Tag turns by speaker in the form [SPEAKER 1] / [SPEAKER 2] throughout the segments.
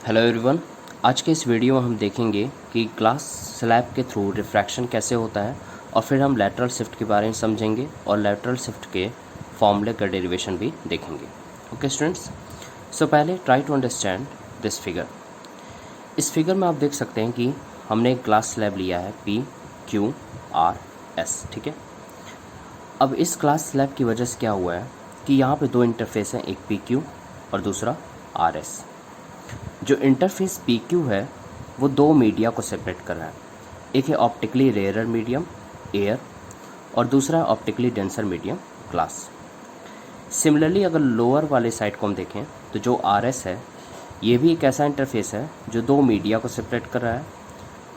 [SPEAKER 1] Hello everyone. आज के इस वीडियो में हम देखेंगे कि ग्लास स्लैब के थ्रू रिफ्रैक्शन कैसे होता है और फिर हम लैटरल शिफ्ट के बारे में समझेंगे और लैटरल शिफ्ट के फॉर्मूले का डेरिवेशन भी देखेंगे। ओके स्टूडेंट्स, सो पहले try to understand this figure. इस फिगर में आप देख सकते हैं कि हमने एक ग्लास स्लैब लिया है PQRS, ठीक है। अब इस ग्लास स्लैब की वजह से क्या हुआ है कि यहाँ पे दो इंटरफेस हैं, एक PQ और दूसरा RS। जो इंटरफेस PQ है वो दो मीडिया को सेपरेट कर रहा है। एक है ऑप्टिकली रेयरर मीडियम एयर और दूसरा optically denser medium glass. Similarly अगर लोअर वाले साइड को हम देखें तो जो RS है ये भी एक ऐसा इंटरफेस है जो दो मीडिया को सेपरेट कर रहा है।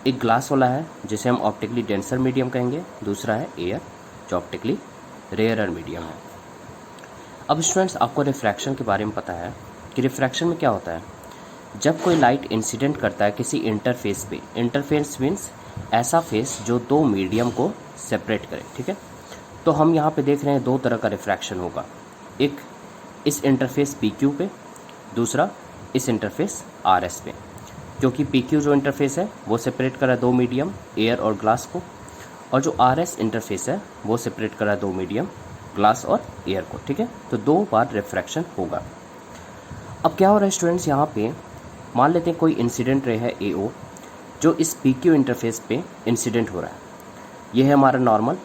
[SPEAKER 1] एक ग्लास वाला है जिसे हम ऑप्टिकली डेंसर मीडियम कहेंगे, दूसरा है एयर जो ऑप्टिकली रेयरर मीडियम है। अब स्टूडेंट्स, आपको रिफ्रैक्शन के बारे में पता है कि रिफ्रैक्शन में क्या होता है। जब कोई लाइट इंसिडेंट करता है किसी इंटरफेस पे, इंटरफेस मीन्स ऐसा फेस जो दो मीडियम को सेपरेट करे, ठीक है। तो हम यहाँ पे देख रहे हैं दो तरह का रिफ्रैक्शन होगा, एक इस इंटरफेस PQ पे, दूसरा इस इंटरफेस RS पे। क्योंकि PQ जो इंटरफेस है वो सेपरेट कर रहा है दो मीडियम एयर और ग्लास को, और जो RS इंटरफेस है वो सेपरेट कर रहा है दो मीडियम ग्लास और एयर को, ठीक है। तो दो बार रिफ्रैक्शन होगा। अब क्या हो रहा है स्टूडेंट्स, यहाँ पे मान लेते हैं कोई इंसिडेंट रे है AO जो इस PQ इंटरफेस पे इंसिडेंट हो रहा है। ये है हमारा नॉर्मल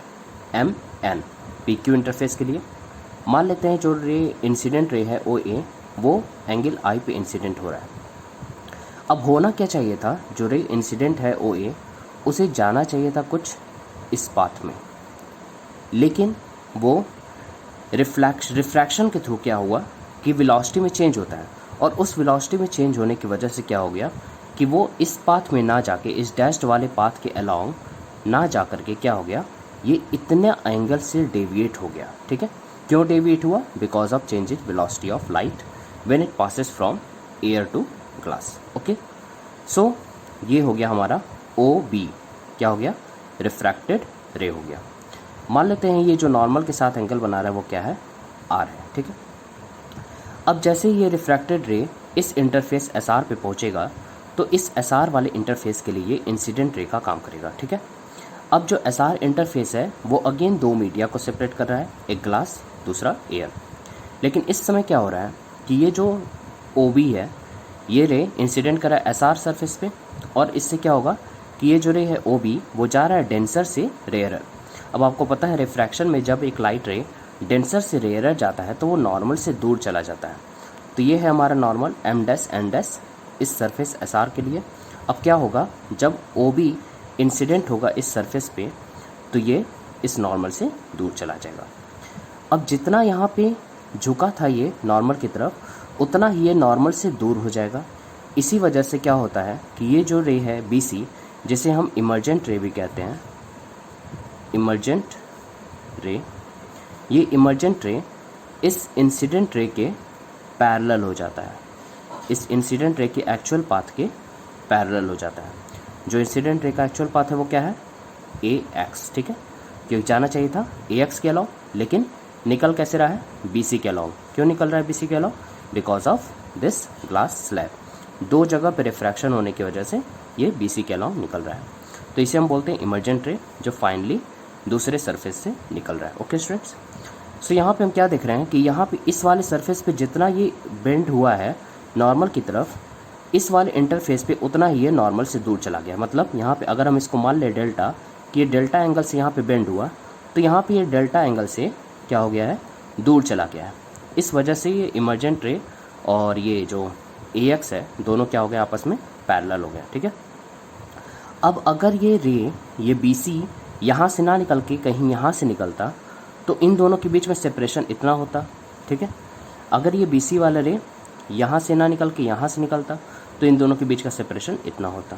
[SPEAKER 1] MN PQ इंटरफेस के लिए। मान लेते हैं जो रे इंसिडेंट रे है OA वो एंगल I पे इंसिडेंट हो रहा है। अब होना क्या चाहिए था, जो रे इंसिडेंट है OA उसे जाना चाहिए था कुछ इस पाथ में, लेकिन वो रिफ्रैक्शन के थ्रू क्या हुआ कि वेलोसिटी में चेंज होता है, और उस वेलोसिटी में चेंज होने की वजह से क्या हो गया कि वो इस पाथ में ना जाके, इस डैश्ड वाले पाथ के अलोंग ना जा कर के क्या हो गया, ये इतने एंगल से डेविएट हो गया, ठीक है। क्यों डेविएट हुआ? Because of change in velocity of light when it passes from air to glass. Okay, so ये हो गया हमारा OB, क्या हो गया, रिफ्रैक्टेड रे हो गया। मान लेते हैं ये जो नॉर्मल के साथ एंगल बना रहा है वो क्या है, R है, ठीक है। अब जैसे ये रिफ्रैक्टेड रे इस इंटरफेस SR पे पहुंचेगा तो इस SR वाले इंटरफेस के लिए ये इंसिडेंट रे का काम करेगा, ठीक है। अब जो SR इंटरफेस है वो अगेन दो मीडिया को सेपरेट कर रहा है, एक ग्लास दूसरा एयर। लेकिन इस समय क्या हो रहा है कि ये जो OB है ये रे इंसिडेंट कर रहा है SR सरफेस पे, और इससे क्या होगा कि ये जो रे है OB वो जा रहा है डेंसर से रेयरर। अब आपको पता है रिफ्रैक्शन में जब एक लाइट रे डेंसर से रेयरर जाता है तो वो नॉर्मल से दूर चला जाता है। तो ये है हमारा नॉर्मल M' इस सरफेस SR के लिए। अब क्या होगा, जब OB इंसिडेंट होगा इस सरफेस पे तो ये इस नॉर्मल से दूर चला जाएगा। अब जितना यहाँ पे झुका था ये नॉर्मल की तरफ, उतना ही ये नॉर्मल से दूर हो जाएगा। इसी वजह से क्या होता है कि ये जो रे है BC, जिसे हम इमर्जेंट रे भी कहते हैं, इमर्जेंट रे, ये इमर्जेंट रे इस इंसिडेंट रे के पैरेलल हो जाता है, इस इंसिडेंट रे के एक्चुअल पाथ के पैरेलल हो जाता है। जो इंसिडेंट रे का एक्चुअल पाथ है वो क्या है, AX, ठीक है। क्योंकि जाना चाहिए था AX के अलाउ, लेकिन निकल कैसे रहा है, BC के अलाउ। क्यों निकल रहा है BC के allow? Because of this glass slab. दो जगह पे रिफ्रैक्शन होने की वजह से ये BC के अलाउ निकल रहा है। तो इसे हम बोलते हैं इमर्जेंट रे, जो फाइनली दूसरे सरफेस से निकल रहा है। ओके स्टूडेंट्स, सो यहाँ पे हम क्या देख रहे हैं कि यहाँ पे इस वाले सरफेस पे जितना ये बेंड हुआ है नॉर्मल की तरफ, इस वाले इंटरफेस पे उतना ही ये नॉर्मल से दूर चला गया। मतलब यहाँ पे अगर हम इसको मान ले डेल्टा, कि ये डेल्टा एंगल से यहाँ पे बेंड हुआ, तो यहाँ पे ये डेल्टा एंगल से क्या हो गया है, दूर चला गया है। इस वजह से ये इमर्जेंट रे और ये जो AX है दोनों क्या हो गया, आपस में पैरेलल हो गया, ठीक है। अब अगर ये रे, ये BC यहाँ से ना निकल के कहीं यहाँ से निकलता तो इन दोनों के बीच में सेपरेशन इतना होता, ठीक है। अगर ये BC वाला रे यहाँ से ना निकल के यहाँ से निकलता तो इन दोनों के बीच का सेपरेशन इतना होता,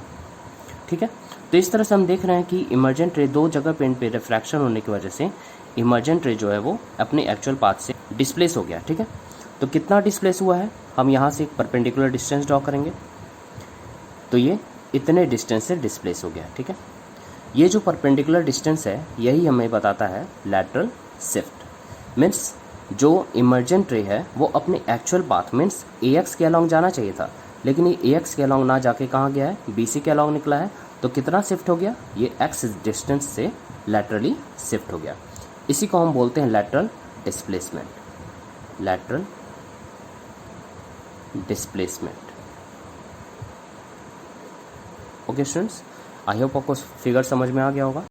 [SPEAKER 1] ठीक है। तो इस तरह से हम देख रहे हैं कि इमर्जेंट रे दो जगह पे रिफ्रैक्शन होने की वजह से इमर्जेंट रे जो है वो अपने एक्चुअल पाथ से डिस्प्लेस हो गया, ठीक है। तो कितना डिस्प्लेस हुआ है, हम यहाँ से एक परपेंडिकुलर डिस्टेंस ड्रॉ करेंगे तो ये इतने डिस्टेंस से डिस्प्लेस हो गया, ठीक है। ये जो परपेंडिकुलर डिस्टेंस है यही हमें बताता है लैटरल शिफ्ट। मीन्स जो इमर्जेंट रे है वो अपने एक्चुअल पाथ मीन्स AX के अलोंग जाना चाहिए था, लेकिन ये ए एक्स के अलॉन्ग ना जाके कहाँ गया है, बी सी के अलॉन्ग निकला है, तो कितना शिफ्ट हो गया, ये एक्स डिस्टेंस से लैटरली शिफ्ट हो गया। इसी को हम बोलते हैं lateral displacement, lateral displacement. Okay students, I hope आपको फिगर समझ में आ गया होगा।